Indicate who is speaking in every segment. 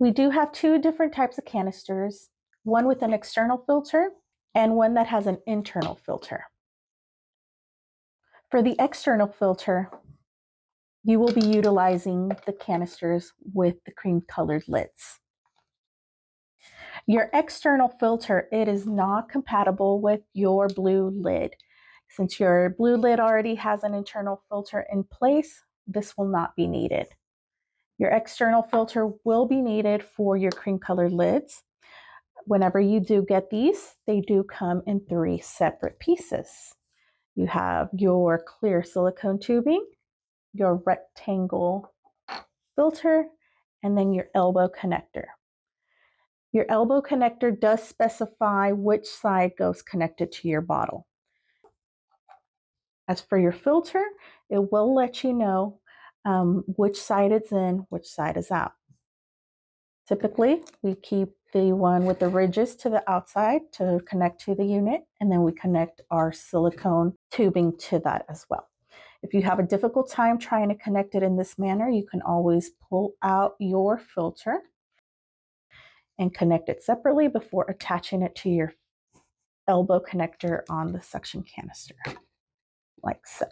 Speaker 1: We do have two different types of canisters, one with an external filter and one that has an internal filter. For the external filter, you will be utilizing the canisters with the cream colored lids. Your external filter, it is not compatible with your blue lid. Since your blue lid already has an internal filter in place, this will not be needed. Your external filter will be needed for your cream colored lids. Whenever you do get these, they do come in 3 separate pieces. You have your clear silicone tubing, your rectangle filter, and then your elbow connector. Your elbow connector does specify which side goes connected to your bottle. As for your filter, it will let you know which side it's in, which side is out. Typically, we keep the one with the ridges to the outside to connect to the unit, and then we connect our silicone tubing to that as well. If you have a difficult time trying to connect it in this manner, you can always pull out your filter and connect it separately before attaching it to your elbow connector on the suction canister, like so.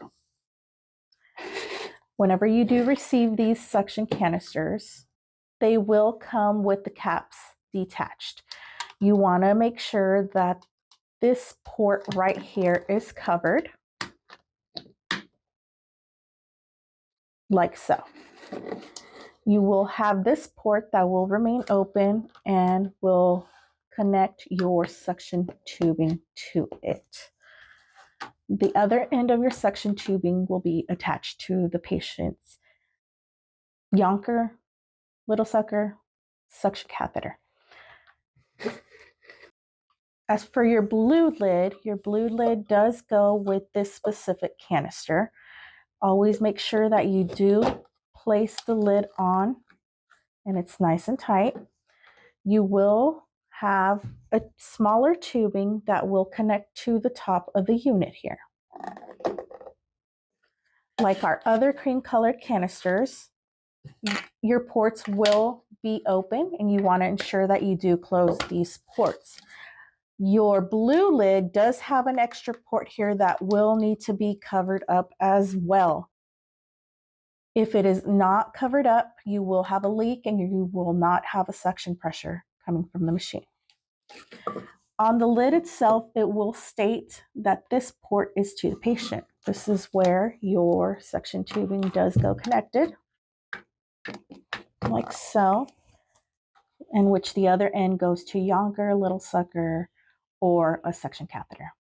Speaker 1: Whenever you do receive these suction canisters, they will come with the caps detached. You want to make sure that this port right here is covered, like so. You will have this port that will remain open and will connect your suction tubing to it. The other end of your suction tubing will be attached to the patient's yonker, little sucker, suction catheter. As for your blue lid does go with this specific canister. Always make sure that you do place the lid on and it's nice and tight. You will have a smaller tubing that will connect to the top of the unit here. Like our other cream colored canisters, your ports will be open and you want to ensure that you do close these ports. Your blue lid does have an extra port here that will need to be covered up as well. If it is not covered up, you will have a leak and you will not have a suction pressure coming from the machine. On the lid itself, it will state that this port is to the patient. This is where your suction tubing does go connected, like so, in which the other end goes to yonker, little sucker, or a suction catheter.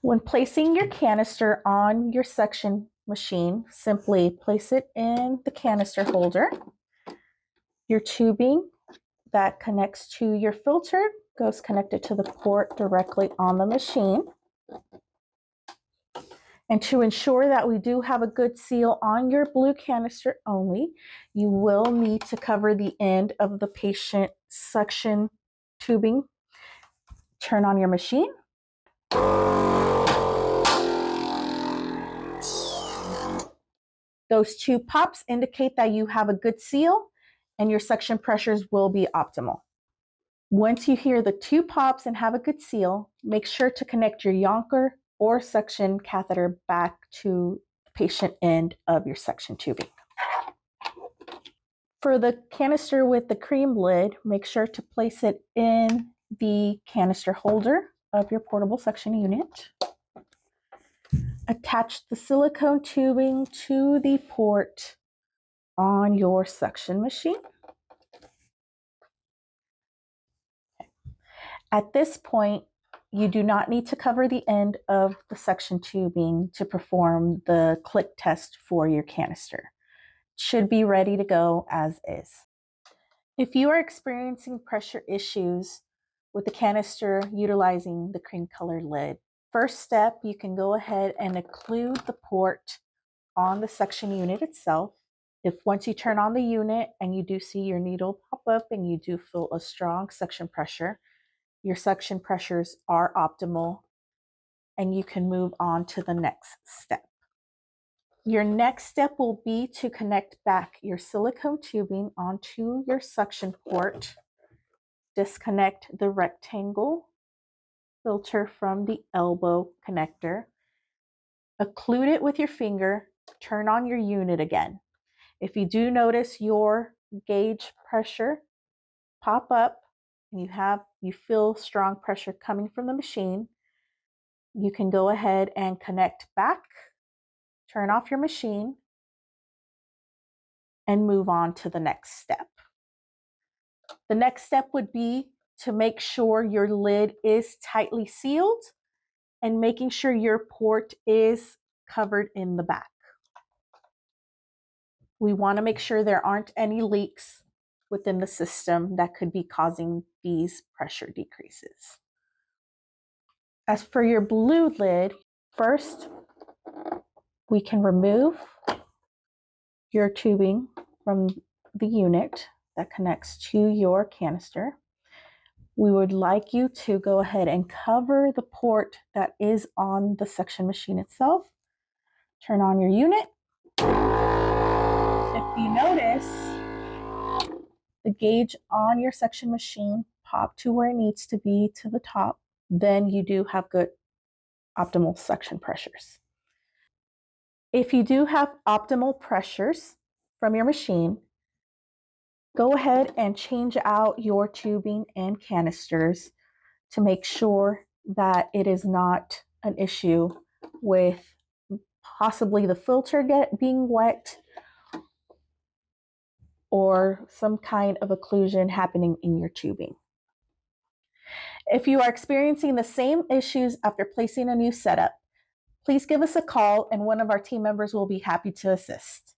Speaker 1: When placing your canister on your suction machine, simply place it in the canister holder. Your tubing that connects to your filter goes connected to the port directly on the machine. And to ensure that we do have a good seal on your blue canister only, you will need to cover the end of the patient suction tubing. Turn on your machine. Those 2 pops indicate that you have a good seal and your suction pressures will be optimal. Once you hear the 2 pops and have a good seal, make sure to connect your yonker or suction catheter back to the patient end of your suction tubing. For the canister with the cream lid, make sure to place it in the canister holder of your portable suction unit. Attach the silicone tubing to the port on your suction machine. At this point, you do not need to cover the end of the suction tubing to perform the click test for your canister. It should be ready to go as is. If you are experiencing pressure issues with the canister utilizing the cream colored lid, first step, you can go ahead and occlude the port on the suction unit itself. If once you turn on the unit and you do see your needle pop up and you do feel a strong suction pressure, your suction pressures are optimal and you can move on to the next step. Your next step will be to connect back your silicone tubing onto your suction port. Disconnect the rectangle filter from the elbow connector. Occlude it with your finger. Turn on your unit again. If you do notice your gauge pressure pop up and you feel strong pressure coming from the machine, you can go ahead and connect back, turn off your machine, and move on to the next step. The next step would be to make sure your lid is tightly sealed and making sure your port is covered in the back. We want to make sure there aren't any leaks within the system that could be causing these pressure decreases. As for your blue lid, first we can remove your tubing from the unit that connects to your canister. We would like you to go ahead and cover the port that is on the suction machine itself. Turn on your unit. If you notice the gauge on your suction machine pop to where it needs to be to the top, then you do have good optimal suction pressures. If you do have optimal pressures from your machine, go ahead and change out your tubing and canisters to make sure that it is not an issue with possibly the filter being wet or some kind of occlusion happening in your tubing. If you are experiencing the same issues after placing a new setup, please give us a call and one of our team members will be happy to assist.